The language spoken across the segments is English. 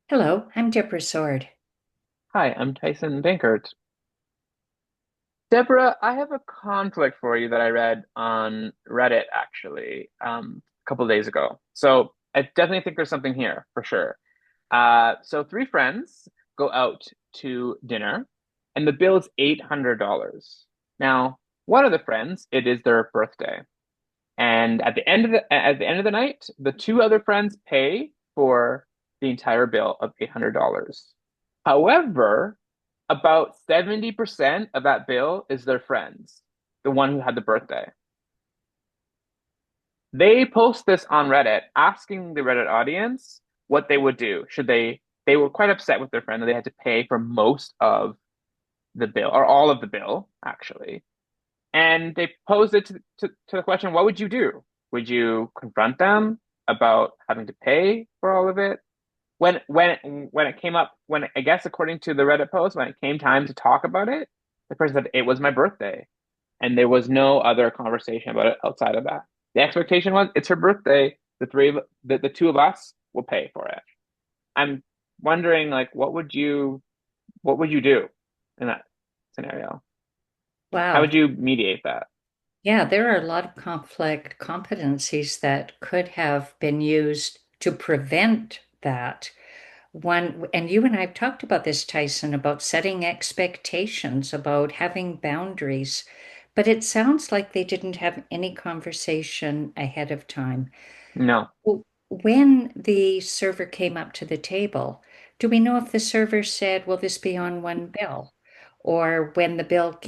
Hello, I'm Deborah Sword. Hi, I'm Tyson Dankert. Deborah, I have a conflict for you that I read on Reddit actually, a couple of days ago. So I definitely think there's something here for sure. So three friends go out to dinner, and the bill is $800. Now, one of the friends, it is their birthday, and at the end of the night, the two other friends pay for the entire bill of $800. However, about 70% of that bill is their friends, the one who had the birthday. They post this on Reddit asking the Reddit audience what they would do. They were quite upset with their friend that they had to pay for most of the bill or all of the bill, actually. And they posed it to the question, what would you do? Would you confront them about having to pay for all of it? When it came up, when I guess according to the Reddit post, when it came time to talk about it, the person said it was my birthday, and there was no other conversation about it outside of that. The expectation was it's her birthday. The two of us will pay for it. I'm wondering, like, what would you do in that scenario? How Wow. would you mediate that? Yeah, there are a lot of conflict competencies that could have been used to prevent that. One, and you and I have talked about this, Tyson, about setting expectations, about having boundaries, but it sounds like they didn't have any conversation ahead of time. No. When the server came up to the table, do we know if the server said, will this be on one bill? Or when the bill,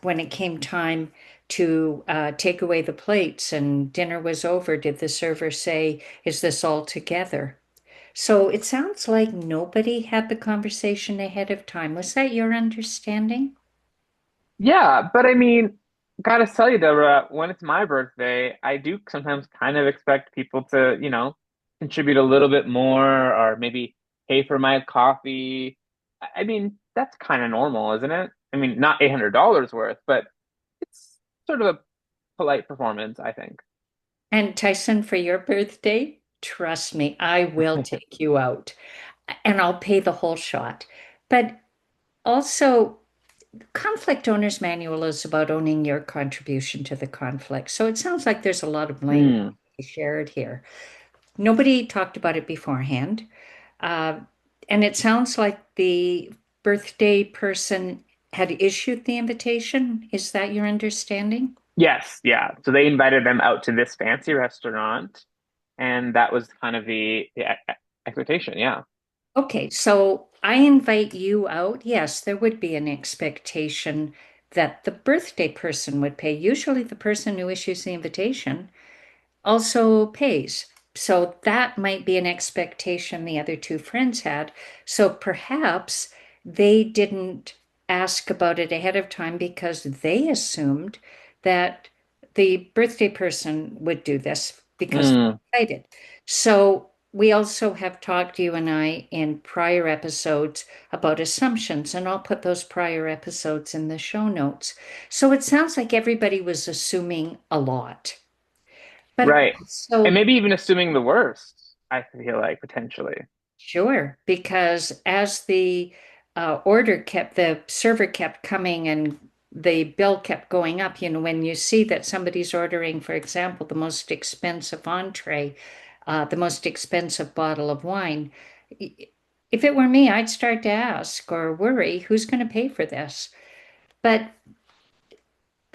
when it came time to take away the plates and dinner was over, did the server say, is this all together? So it sounds like nobody had the conversation ahead of time. Was that your understanding? Yeah, but I mean, gotta tell you, Deborah, when it's my birthday, I do sometimes kind of expect people to, contribute a little bit more or maybe pay for my coffee. I mean, that's kind of normal, isn't it? I mean, not $800 worth, but it's sort of a polite performance, I think. And Tyson, for your birthday, trust me, I will take you out and I'll pay the whole shot. But also, conflict owner's manual is about owning your contribution to the conflict. So it sounds like there's a lot of blame Hmm. shared here. Nobody talked about it beforehand. Uh, and it sounds like the birthday person had issued the invitation. Is that your understanding? Yes, yeah. So they invited them out to this fancy restaurant, and that was kind of the expectation. Yeah. Okay, so I invite you out. Yes, there would be an expectation that the birthday person would pay. Usually, the person who issues the invitation also pays. So that might be an expectation the other two friends had. So perhaps they didn't ask about it ahead of time because they assumed that the birthday person would do this because Hmm. they invited. So we also have talked, you and I, in prior episodes about assumptions, and I'll put those prior episodes in the show notes. So it sounds like everybody was assuming a lot. But Right. And so, maybe even assuming the worst, I feel like potentially. sure, because as the the server kept coming and the bill kept going up, when you see that somebody's ordering, for example, the most expensive entree, the most expensive bottle of wine, if it were me, I'd start to ask or worry, who's going to pay for this? But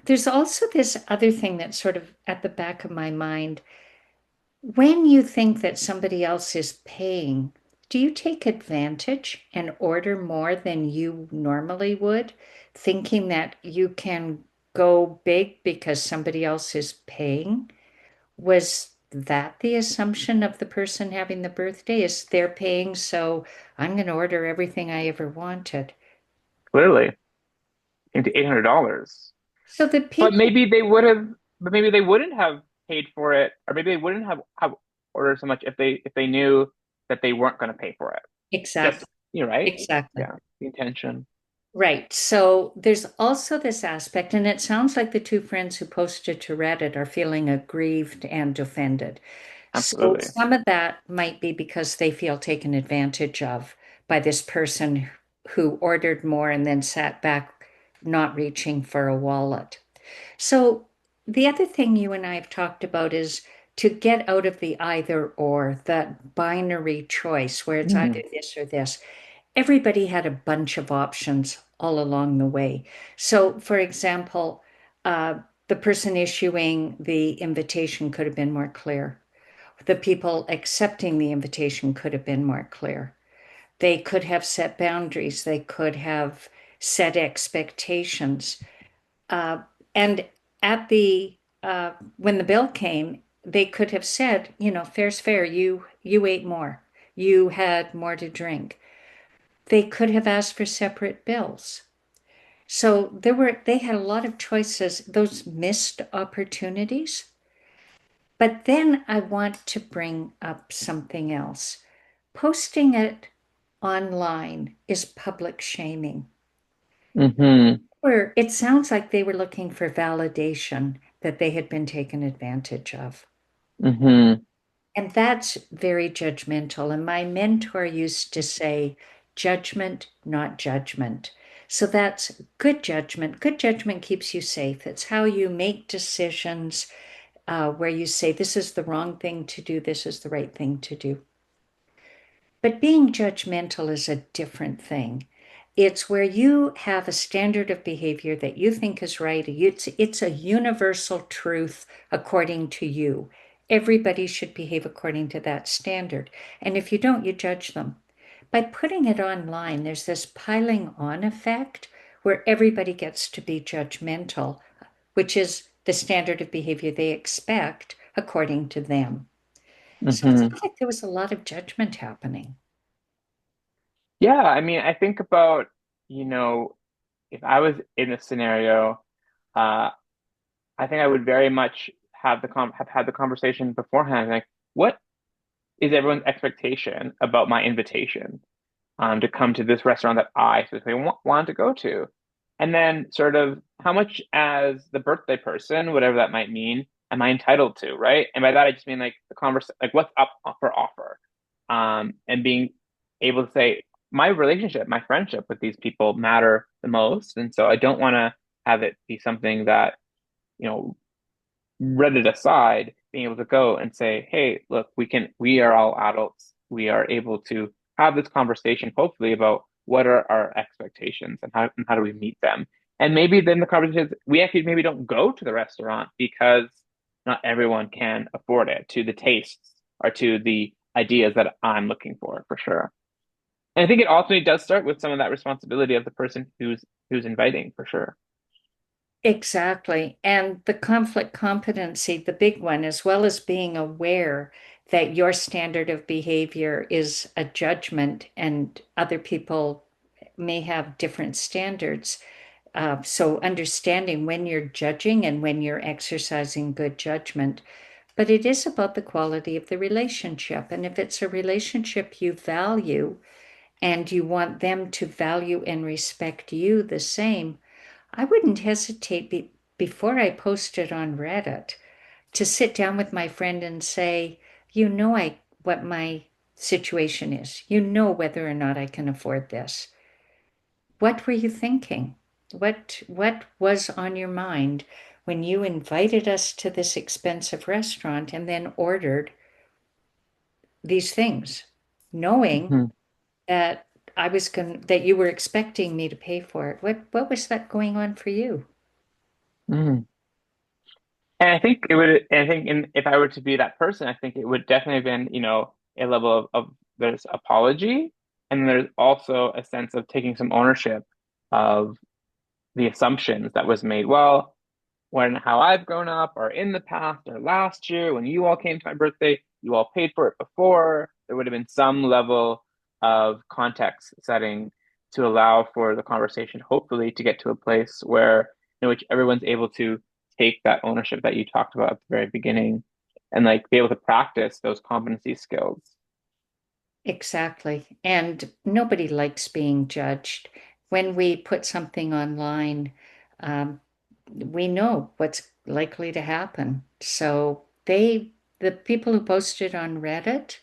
there's also this other thing that's sort of at the back of my mind. When you think that somebody else is paying, do you take advantage and order more than you normally would, thinking that you can go big because somebody else is paying? Was that the assumption of the person having the birthday? Is they're paying, so I'm going to order everything I ever wanted? Clearly, into $800. So the But people, maybe they would have, but maybe they wouldn't have paid for it, or maybe they wouldn't have ordered so much if they knew that they weren't going to pay for it. exactly, Just, you're right. exactly. Yeah, the intention. Right. So there's also this aspect, and it sounds like the two friends who posted to Reddit are feeling aggrieved and offended. So Absolutely. some of that might be because they feel taken advantage of by this person who ordered more and then sat back not reaching for a wallet. So the other thing you and I have talked about is to get out of the either or, that binary choice where it's either Mm, this or this. Everybody had a bunch of options all along the way. So, for example, the person issuing the invitation could have been more clear. The people accepting the invitation could have been more clear. They could have set boundaries. They could have set expectations. Uh, and at the when the bill came, they could have said, fair's fair. You ate more. You had more to drink. They could have asked for separate bills. So they had a lot of choices, those missed opportunities. But then I want to bring up something else. Posting it online is public shaming. hmm Where it sounds like they were looking for validation that they had been taken advantage of. hmm And that's very judgmental. And my mentor used to say, judgment, not judgment. So that's good judgment. Good judgment keeps you safe. It's how you make decisions where you say, this is the wrong thing to do, this is the right thing to do. But being judgmental is a different thing. It's where you have a standard of behavior that you think is right. It's a universal truth according to you. Everybody should behave according to that standard. And if you don't, you judge them. By putting it online, there's this piling on effect where everybody gets to be judgmental, which is the standard of behavior they expect according to them. So it hmm sounds like there was a lot of judgment happening. Yeah, I mean, I think about, you know, if I was in a scenario, uh, I think I would very much have had the conversation beforehand, like, what is everyone's expectation about my invitation? To come to this restaurant that I specifically want to go to. And then sort of how much as the birthday person, whatever that might mean, am I entitled to, right? And by that I just mean like the converse, like what's up for offer. And being able to say my relationship, my friendship with these people matter the most. And so I don't want to have it be something that, you know, read it aside, being able to go and say, hey, look, we are all adults. We are able to have this conversation, hopefully, about what are our expectations and how do we meet them. And maybe then the conversation is we actually maybe don't go to the restaurant because not everyone can afford it to the tastes or to the ideas that I'm looking for sure. And I think it ultimately does start with some of that responsibility of the person who's inviting for sure. Exactly. And the conflict competency, the big one, as well as being aware that your standard of behavior is a judgment and other people may have different standards. So understanding when you're judging and when you're exercising good judgment. But it is about the quality of the relationship. And if it's a relationship you value and you want them to value and respect you the same, I wouldn't hesitate before I post it on Reddit to sit down with my friend and say, what my situation is. You know whether or not I can afford this. What were you thinking? What was on your mind when you invited us to this expensive restaurant and then ordered these things, knowing Mhm. that that you were expecting me to pay for it? What was that going on for you? Mhm. And I think it would, and I think if I were to be that person, I think it would definitely have been, a level of there's apology, and there's also a sense of taking some ownership of the assumptions that was made. Well, when how I've grown up, or in the past, or last year, when you all came to my birthday, you all paid for it before. There would have been some level of context setting to allow for the conversation, hopefully, to get to a place where in which everyone's able to take that ownership that you talked about at the very beginning and like be able to practice those competency skills. Exactly. And nobody likes being judged. When we put something online, um, we know what's likely to happen. So the people who posted on Reddit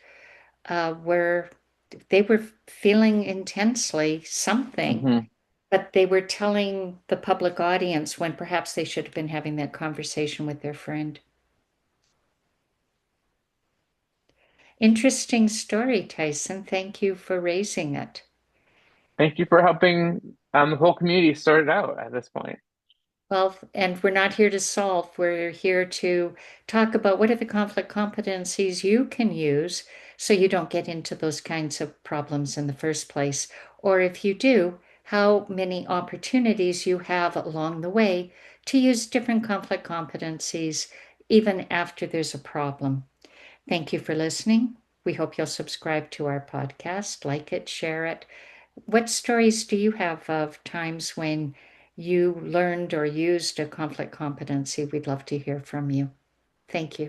were they were feeling intensely something, Hmm. but they were telling the public audience when perhaps they should have been having that conversation with their friend. Interesting story, Tyson. Thank you for raising it. Thank you for helping the whole community sort it out at this point. Well, and we're not here to solve, we're here to talk about what are the conflict competencies you can use so you don't get into those kinds of problems in the first place. Or if you do, how many opportunities you have along the way to use different conflict competencies even after there's a problem. Thank you for listening. We hope you'll subscribe to our podcast, like it, share it. What stories do you have of times when you learned or used a conflict competency? We'd love to hear from you. Thank you.